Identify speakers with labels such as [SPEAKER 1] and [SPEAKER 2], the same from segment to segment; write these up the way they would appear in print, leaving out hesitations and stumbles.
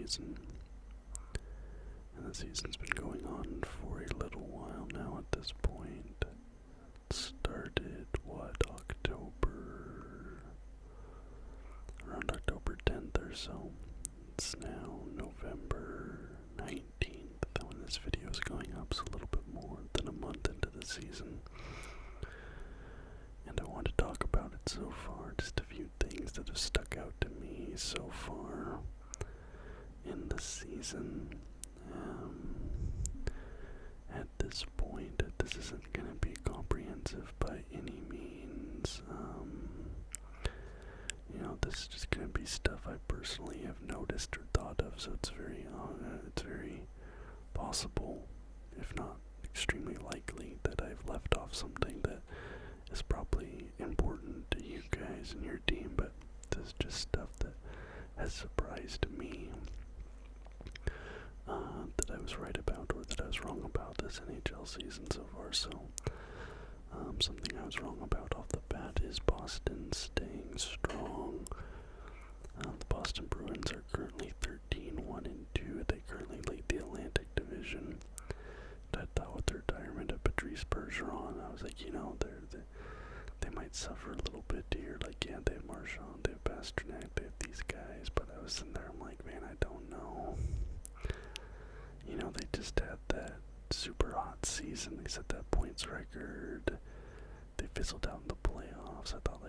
[SPEAKER 1] season. And the season's been going on for a little while now at this point. It started, around October 10th or so. It's now November 19th when this video is going up, so a little bit more than a month into the season. And I want to talk about it so far, just a few things that have stuck out to me so far in the season. At this point, this isn't going to be comprehensive by any means. This is just going to be stuff I personally have noticed or thought of, so it's very possible, if not extremely likely, that I've left off something that is probably important to you guys and your team, but this is just stuff that has surprised me, that I was right about or that I was wrong about this NHL season so far. So something I was wrong about off the bat is Boston staying strong. The Boston Bruins are currently 13-1-2. They currently lead the Atlantic Division. I thought with the retirement of Patrice Bergeron, I was like, they might suffer a little bit here. Like, yeah, they have Marchand, they have Pastrnak, they have these guys, but I was sitting there, I'm like, man, I don't know. They just had that super hot season. They set that points record. They fizzled out in the playoffs. I thought,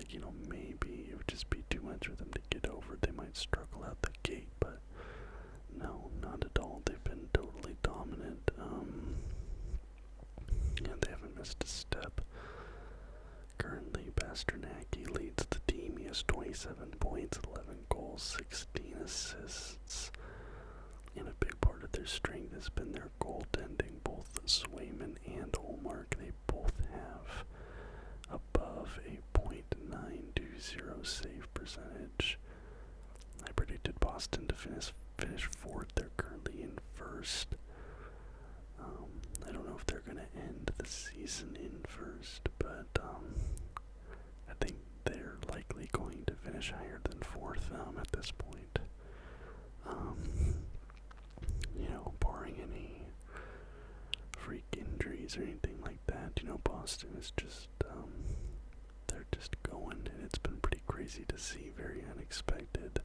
[SPEAKER 1] maybe it would just be too much for them to get over. They might struggle out the gate, but no, not at all. They've been totally dominant. And they haven't missed a step. Currently, Pastrnak, he leads the team. He has 27 points, 11 goals, 16 assists. And a big part of their strength has been their goaltending. Both Swayman and Ullmark, they both have above a .920 save percentage. I predicted Boston to finish fourth. They're currently in first. I don't know if they're going to end the season in first, but I think they're likely going to finish higher than fourth at this point. Barring any freak injuries or anything like that, Boston is just, they're just going, and it's been pretty crazy to see, very unexpected.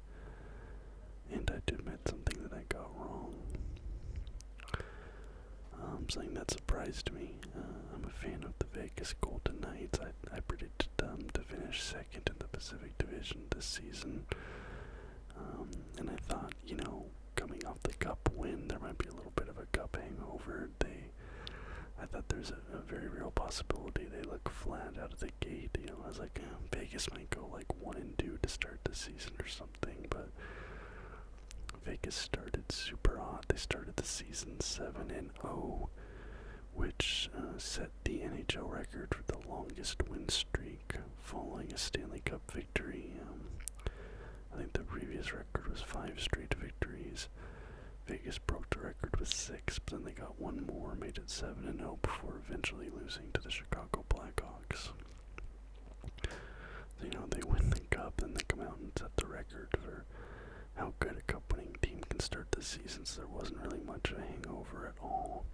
[SPEAKER 1] And I did admit something that I got wrong. Something that surprised me. I'm a fan of the Vegas Golden Knights. I predicted them to finish second in the Pacific Division this season. And I thought, coming off the Cup win, there might be a little bit of a Cup hangover. I thought there's a very real possibility they look flat out of the gate. I was like, Vegas might go 1-2 to start the season or something, but Vegas started super hot. They started the season 7-0, which set the NHL record for the longest win streak following a Stanley Cup victory. I think the previous record was 5 straight victories. Vegas broke the record with 6, but then they got one more, made it 7-0 before eventually losing to the Chicago Blackhawks. So, they win the Cup, and they come out and set the record for how good a Cup-winning team can start the season, so there wasn't really much of a hangover at all.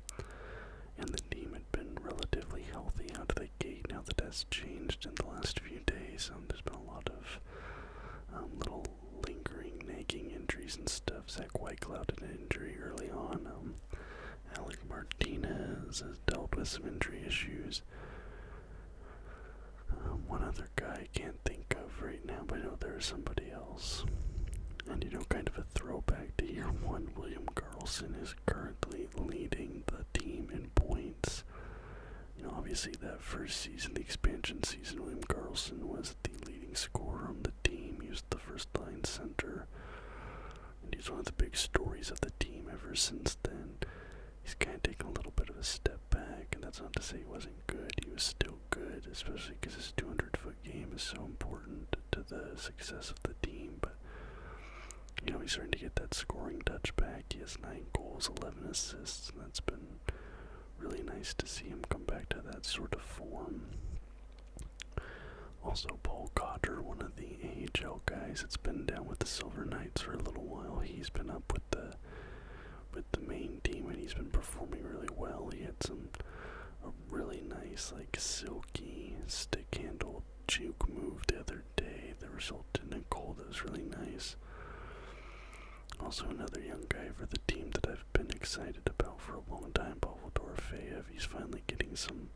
[SPEAKER 1] And the team had been relatively healthy out of the gate. Now that has changed in the last few days. There's been a lot of little lingering, nagging injuries and stuff. Zach Whitecloud had an injury early on. Alec Martinez has dealt with some injury issues. One other guy I can't think of right now, but I know there is somebody else. And kind of a throwback to year one, William Karlsson is currently leading the team in points. Obviously that first season, the expansion season, William Karlsson was the leading scorer on the team. He was the first line center, and he's one of the big stories of the team ever since then. He's kind of taken a little bit of a step back, and that's not to say he wasn't good. He was still good, especially because his 200-foot game is so important to the success of the team, but he's starting to get that scoring touch back. He has 9 goals, 11 assists, and that's been really nice to see him come back to that sort of form. Also, Paul Cotter, one of the AHL guys that's been down with the Silver Knights for a little while, he's been up with the with the main team, and he's been performing really well. He had a really nice, like, silky stick handle juke move the other day that resulted in a goal that was really nice. Also another young guy for the team that I've been excited about for a long time, Pavel Dorofeyev. He's finally getting some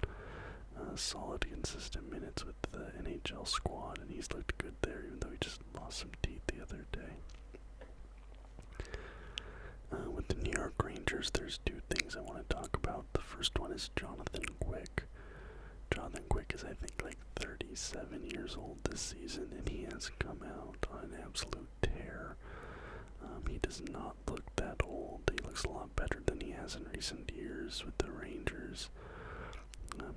[SPEAKER 1] solid, consistent minutes with the NHL squad, and he's looked good there, even though he just lost some teeth the other day. With the New York Rangers, there's two things I want to talk about. The first one is Jonathan Quick. Jonathan Quick is, I think, like 37 years old this season, and he has come out on an absolute tear. He does not look that old. He looks a lot better than he has in recent years with the Rangers.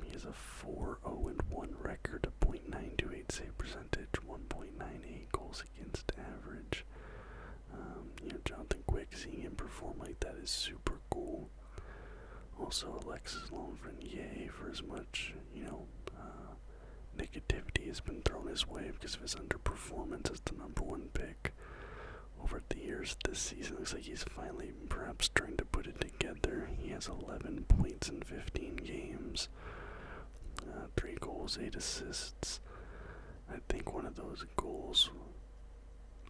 [SPEAKER 1] He has a 4-0-1 record, a .928 save percentage, 1.98 goals against average. Jonathan Quick, seeing him perform like that is super cool. Also, Alexis Lafreniere, for as much, negativity has been thrown his way because of his underperformance as the number one pick over the years this season. Looks like he's finally perhaps trying to put it together. He has 11 points in 15 games, 3 goals, 8 assists. I think one of those goals,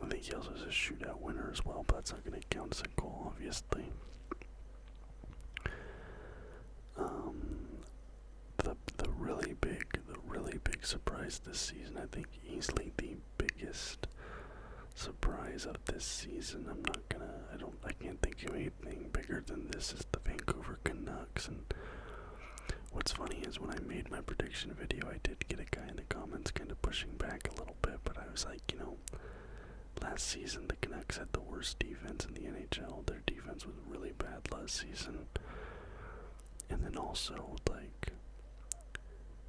[SPEAKER 1] I think he also has a shootout winner as well, but that's not going to count as a goal, obviously. The really big surprise this season, I think easily the biggest surprise of this season. I can't think of anything bigger than this, is the Vancouver Canucks. And what's funny is when I made my prediction video, I did get a guy in the comments kind of pushing back a little bit, but I was like, last season the Canucks had the worst defense in the NHL. Their defense was really bad last season. And then also, like,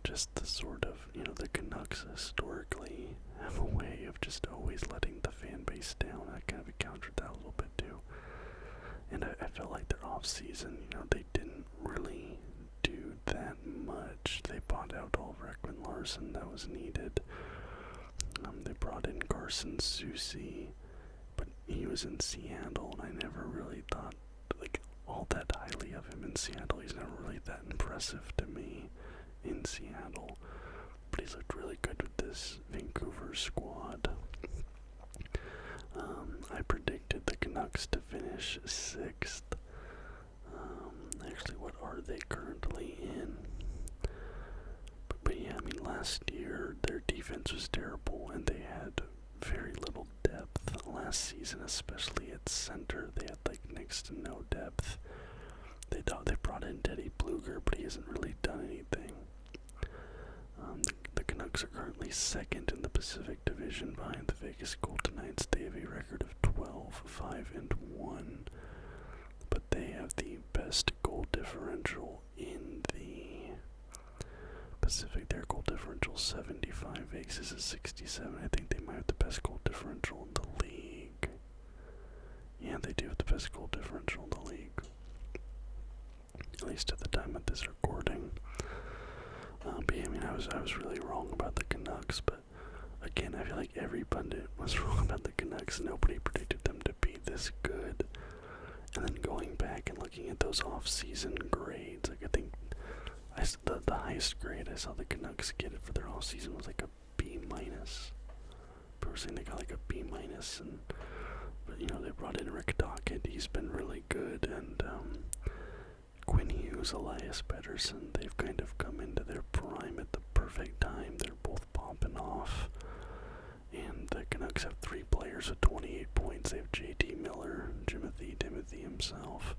[SPEAKER 1] just the sort of, the Canucks historically have a way of just always letting the fan base down. I kind of countered that a little bit too. And I felt like their off-season, they didn't really do that much. They bought out Ulrich and Larson, that was needed. They brought in Carson Soucy, but he was in Seattle, and I never really thought, like, all that highly of him in Seattle. He's never really that impressive to me in Seattle, but he's looked really good with this Vancouver squad. I predicted the Canucks to finish 6th. Actually, what are they currently in? But yeah, last year their defense was terrible, and they had very little depth. Last season, especially at center, they had like next to no depth. They brought in Teddy Bluger, but he hasn't really done anything. The Canucks are currently 2nd in the Pacific Division behind the Vegas Golden Knights. They have a record of 12-5-1, but they have the best goal differential in the Pacific. Their goal differential 75, Vegas is 67. I think they might have the best goal differential in the league. Yeah, they do have the best goal differential in the league, at least at the time of this recording. But yeah, I was really wrong about the Canucks, but again, I feel like every pundit was wrong about the Canucks. Nobody predicted them to be this good. And then going back and looking at those off-season grades, like I think the highest grade I saw the Canucks get it for their off-season was like a B-. People were saying they got like a B-, but they brought in Rick Tocchet. He's been really good, and Quinn Hughes, Elias Pettersson, they've kind of come into their prime at the perfect time. They're both popping off. And the Canucks have 3 players with 28 points. They have J.T. Miller, Timothy himself,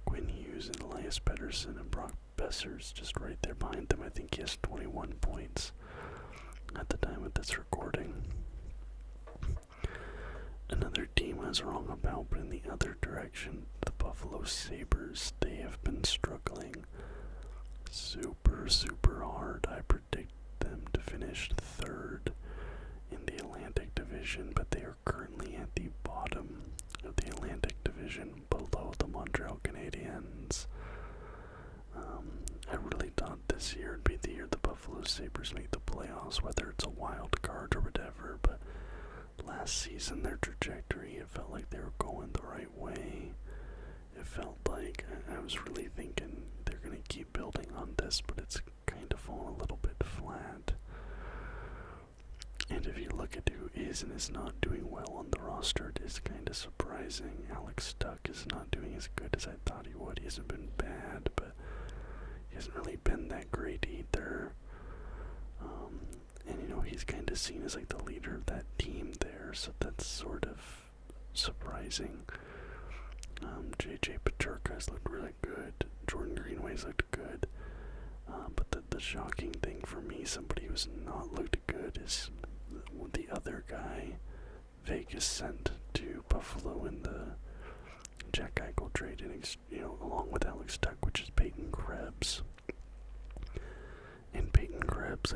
[SPEAKER 1] Quinn Hughes, and Elias Pettersson, and Brock Besser's just right there behind them. I think he has 21 points at the time of this recording. Another team I was wrong about, but in the other direction, the Buffalo Sabres, they have been struggling super hard. I predict them to finish 3rd in the Atlantic Division, but they are currently at the bottom of the Atlantic Division, below the Montreal Canadiens. I really thought this year would be the year the Buffalo Sabres make the playoffs, whether it's a wild card or whatever, but last season their trajectory, it felt like they were going the right way. It it felt like I was really thinking they're going to keep building on this, but it's kind of fallen a little bit flat. And if you look at who is and is not doing well on the roster, it is kind of surprising. Alex Stuck is not doing as good as I thought he would. He hasn't been bad, but he hasn't really been that great either. And, he's kind of seen as like the leader of that team there, so that's sort of surprising. JJ Peterka's looked really good. Jordan Greenway's looked good. But the shocking thing for me, somebody who's not looked good, is the other guy Vegas sent to Buffalo in the Jack Eichel trade, along with Alex Tuck, which is Peyton Krebs. And Peyton Krebs,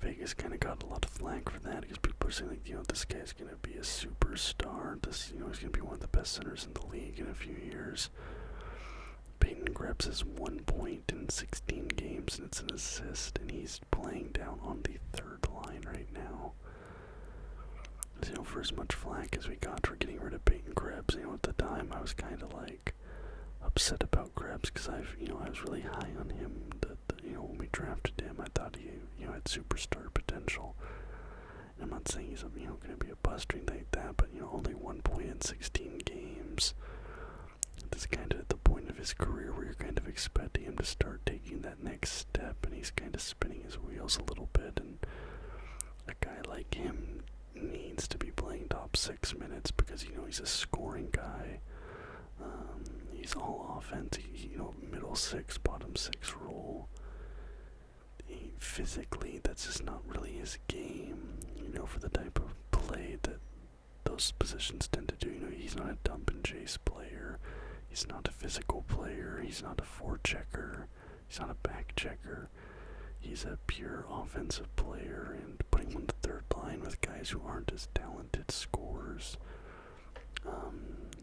[SPEAKER 1] Vegas kind of got a lot of flack for that because people are saying, this guy's going to be a superstar. He's going to be one of the best centers in the league in a few years. Peyton Krebs has 1 point in 16 games, and it's an assist, and he's playing down on the third line right now. For as much flack as we got for getting rid of Peyton Krebs, at the time I was kind of upset about Krebs because I was really high on him. When we drafted him, I thought he had superstar potential. And I'm not saying he's going to be a bust or anything like that, but only 1 point in 16 games. This is kind of at the point of his career where you're kind of expecting him to start taking that next step, and he's kind of spinning his wheels a little bit. And a guy like him needs to be playing top 6 minutes because he's a scoring guy. He's all offense. Middle 6, bottom 6 role. Physically, that's just not really his game. For the type of play that those positions tend to do. He's not a dump and chase player. He's not a physical player. He's not a forechecker. He's not a back checker. He's a pure offensive player, and putting him on the third line with guys who aren't as talented scorers,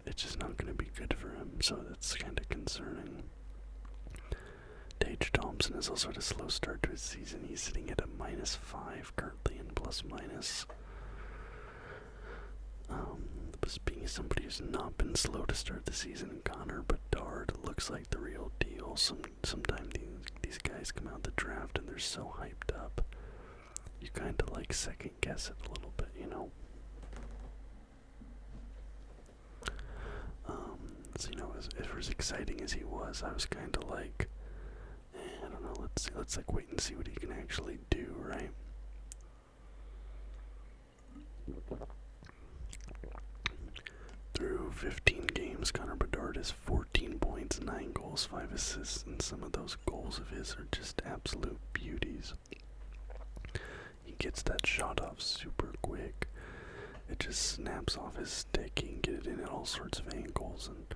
[SPEAKER 1] it's just not going to be good for him, so that's kind of concerning. Tage Thompson has also had a slow start to his season. He's sitting at a -5 currently in plus-minus. But speaking of somebody who's not been slow to start the season, Connor Bedard looks like the real deal. Sometimes these guys come out of the draft and they're so hyped up, you kind of second guess it a little bit, So as exciting as he was, I was kind of I don't know, let's wait and see what he can actually do, right? Through 15 games, Connor Bedard has 14 points, 9 goals, 5 assists, and some of those goals of his are just absolute beauties. He gets that shot off super quick. It just snaps off his stick. He can get it in at all sorts of angles, and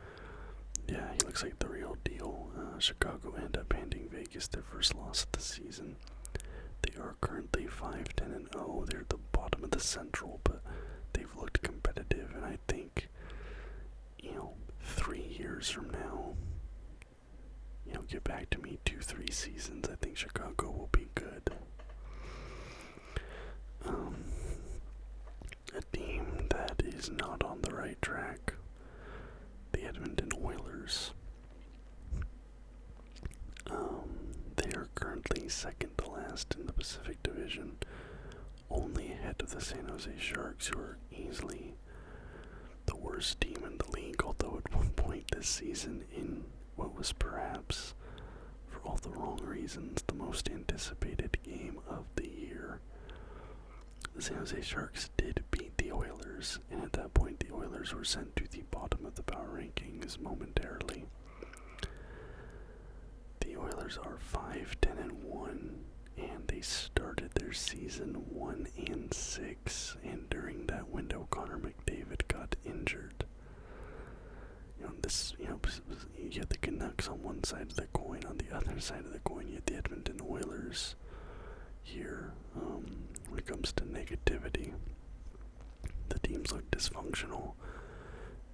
[SPEAKER 1] yeah, he looks like the real deal. Chicago end up handing Vegas their first loss of the season. They are currently 5-10-0. They're at the bottom of the Central, but they've looked competitive, and I think 3 years from now, get back to me 2-3 seasons, I think Chicago will be good. A team that is not on the right track, the Edmonton Oilers. They are currently second to last in the Pacific Division, only ahead of the San Jose Sharks, who are easily the worst team in the league, although at one point this season, in what was perhaps, for all the wrong reasons, the most anticipated game of the year, the San Jose Sharks did beat the Oilers, and at that point the Oilers were sent to the bottom of the power rankings momentarily. The Oilers are 5-10-1, and they started their season 1-6, and during that window Connor McDavid got injured. You had the Canucks on one side of the coin. On the other side of the coin, you had the Edmonton Oilers here. When it comes to negativity, the teams look dysfunctional.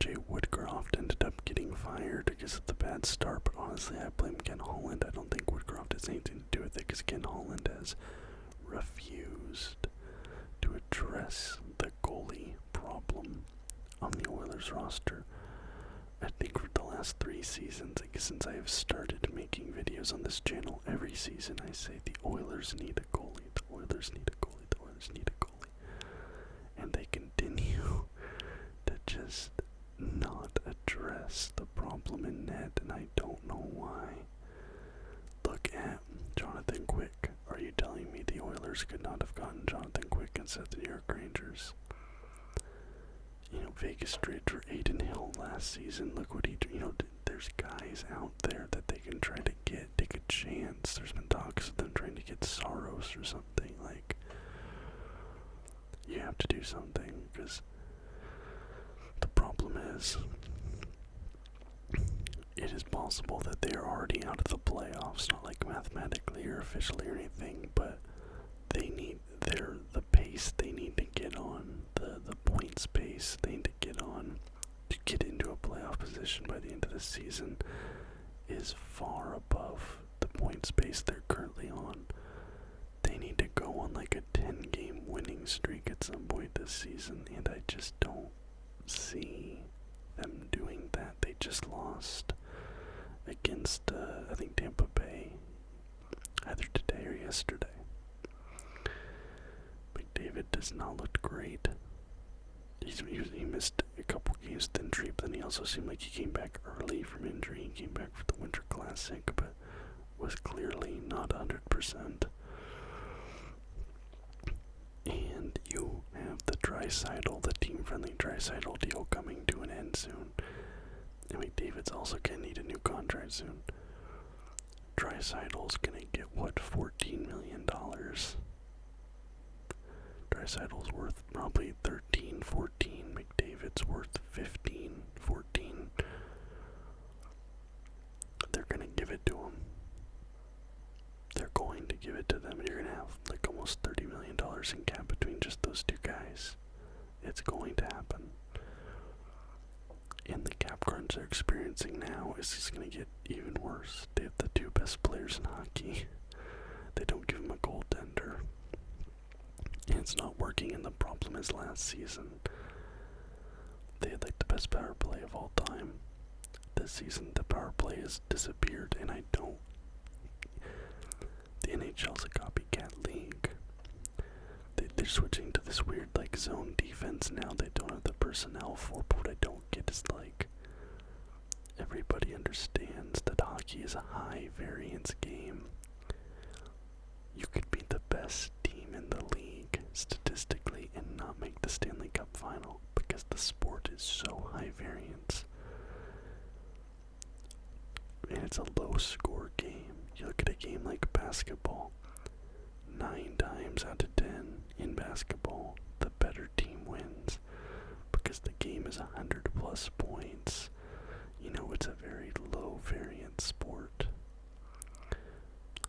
[SPEAKER 1] Jay Woodcroft ended up getting fired because of the bad start, but honestly, I blame Ken Holland. I don't think Woodcroft has anything to do with it because Ken Holland has refused to address the goalie problem on the Oilers roster. I think for the last 3 seasons, like since I have started making videos on this channel, every season I say the Oilers need a goalie, the Oilers need a goalie, the Oilers need a goalie. And they continue to just not address the problem in net, and I don't know why. Look at Jonathan Quick. Are you telling me the Oilers could not have gotten Jonathan Quick instead of the New York Rangers? You know, Vegas traded for Aiden Hill last season. Look what he, there's guys out there that they can try to take a chance. There's been talks of them trying to get Saros or something. Like, you have to do something, because the problem is, it is possible that they are already out of the playoffs, not like mathematically or officially or anything, but they need the pace they need to get on, the points pace they need to get on to get into a playoff position by the end of the season is far above the points pace they're currently on. They need to go on like a 10-game winning streak at some point this season, and I just don't see them doing that. They just lost against, I think, Tampa Bay, either today or yesterday. McDavid does not look great. He missed a couple games with injury, but then he also seemed like he came back early from injury. He came back for the Winter Classic, but was clearly not 100%. And you have the the team-friendly Draisaitl deal coming to an end soon. And McDavid's also gonna need a new contract soon. Draisaitl's gonna get, $14 million? Draisaitl's worth probably 13, 14. McDavid's worth 15, 14. They're gonna give it to him. They're going to give it to them, and you're gonna have like almost $30 million in cap between just those two guys. It's going to happen. And the cap crunch they're experiencing now is just going to get even worse. They have the 2 best players in hockey. They don't give them a goaltender. And it's not working, and the problem is last season, they had like the best power play of all time. This season, the power play has disappeared, and the NHL's a copycat league. They're switching to this weird like zone defense now. They don't have the personnel for, but what I don't get is like, everybody understands that hockey is a high variance game. You could be the best team in the league statistically and not make the Stanley Cup final because the sport is so high variance. And it's a low score game. You look at a game like basketball, 9 times out of 10 in basketball, the better team wins because the game is 100 plus points. It's a very low variance sport.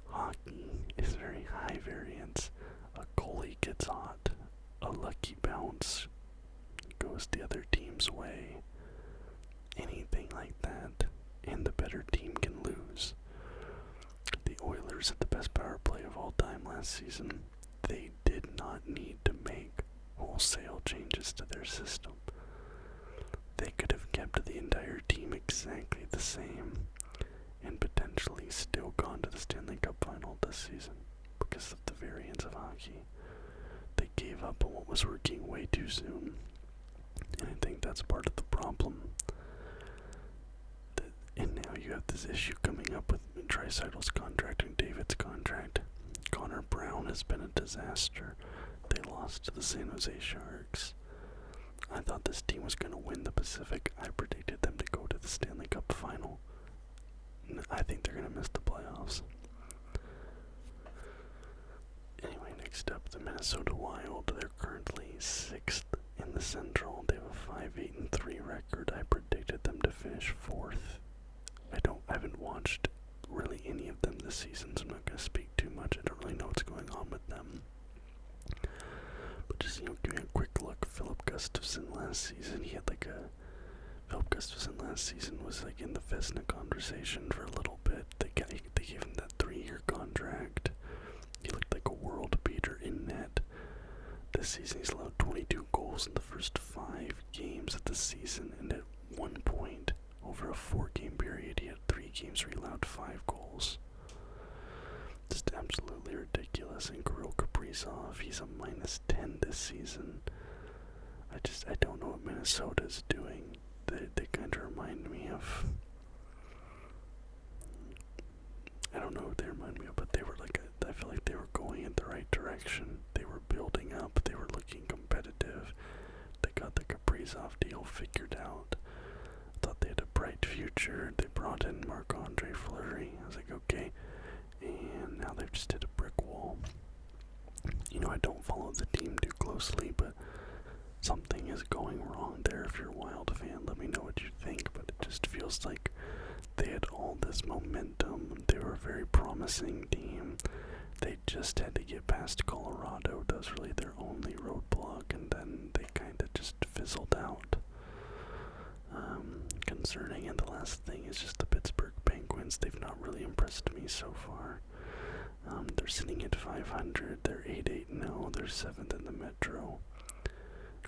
[SPEAKER 1] Hockey is very high variance. A goalie gets hot, a lucky bounce goes the other team's way, anything like that, and the better team can lose. The Oilers had the best power play of all time last season. They did not need to make wholesale changes to their system. They could have kept the entire team exactly the same and potentially still gone to the Stanley Cup final this season because of the variance of hockey. They gave up on what was working way too soon, and I think that's part of the problem. And now you have this issue coming up with Draisaitl's contract and David's contract. Connor Brown has been a disaster. They lost to the San Jose Sharks. I thought this team was going to win the Pacific. I predicted them to go to the Stanley Cup final. I think they're going to miss the playoffs. Anyway, next up, the Minnesota Wild. They're currently 6th in the Central. They have a 5-8-3 record. I predicted them to finish 4th. I haven't watched really any of them this season, so I'm not going to speak too much. I don't really know what's going on with them. But just, giving a quick look, Philip Gustafson last season, Philip Gustafson last season was like in the Vezina conversation for a little bit. They gave him that 3-year contract. He looked like a world beater in net. This season he's allowed 22 goals in the first 5 games of the season, and at one point over a 4-game period, he had 3 games where he allowed 5 goals. Just absolutely ridiculous. And Kirill Kaprizov, he's a -10 this season. I don't know what Minnesota's doing. They kind of remind me of, I don't know what they remind me of, but they were I feel like they were going in the right direction. They were building up, they were looking competitive. They got the Kaprizov deal figured out. I thought they had a bright future. They brought in Marc-Andre Fleury. I was like, okay. And now they've just hit a brick wall. You know, I don't follow the team too closely, but something is going wrong there. If you're a Wild fan, let me know what you think, but it just feels like they had all this momentum. They were a very promising team. They just had to get past Colorado. That was really their only roadblock, and then they kind of just fizzled out. Concerning, and the last thing is just the Pittsburgh Penguins. They've not really impressed me so far. They're sitting at 500. They're 8-8-0. They're 7th in the Metro.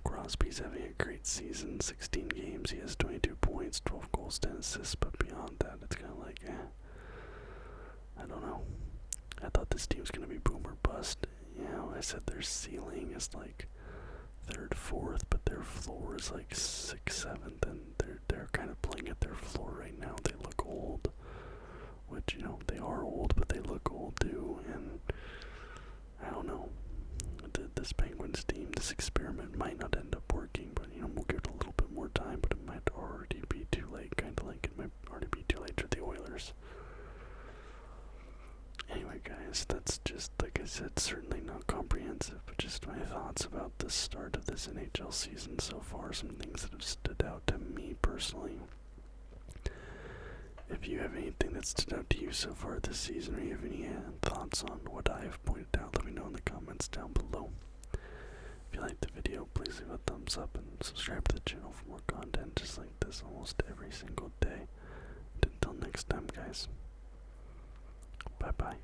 [SPEAKER 1] Crosby's having a great season. 16 games. He has 22 points, 12 goals, 10 assists. But beyond that, it's kind of like, I don't know. I thought this team's going to be boom or bust. You know, I said their ceiling is like 3rd, 4th, but their floor is like 6th, 7th, and they're kind of playing at their floor right now. They look old, which, you know, they are old, but they look old too, and I don't know. This Penguins team, this experiment might not end up working, but, you know, we'll give it a little bit more time, but it might already be too late, kind of like it might already be too late for the Oilers. Anyway, guys, that's just, like I said, certainly not comprehensive, but just my thoughts about the start of this NHL season so far, some things that have stood out to me personally. If you have anything that stood out to you so far this season, or you have any thoughts on what I have pointed out, let me know in the comments down below. If you liked the video, please leave a thumbs up and subscribe to the channel for more content just like this almost every single day. And until next time, guys. Bye-bye.